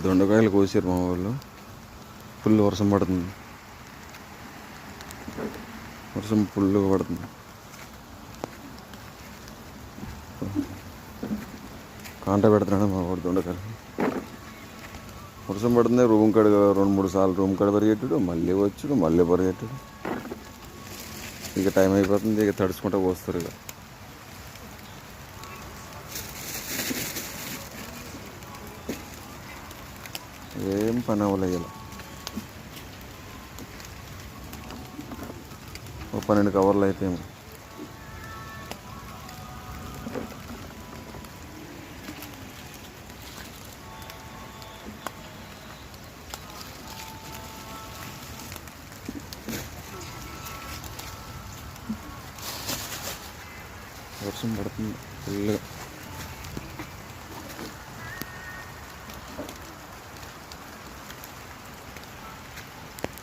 దొండకాయలు కోసారు మా వాళ్ళు. ఫుల్ వర్షం పడుతుంది, వర్షం ఫుల్గా పడుతుంది. కాంట పెడుతున్నాడు మా వాడు దొండకాయలు. వర్షం పడుతుంది, రూమ్ కాడ 2-3 సార్లు రూమ్ కాడ పరిగెట్టుడు, మళ్ళీ వచ్చుడు, మళ్ళీ పరిగెట్టుడు. ఇక టైం అయిపోతుంది, ఇక తడుచుకుంటూ పోస్తారు. ఇక ఏం పని అవ్వలేదు. ఒక 12 కవర్లు అయితే వర్షం పడుతుంది ఫుల్గా.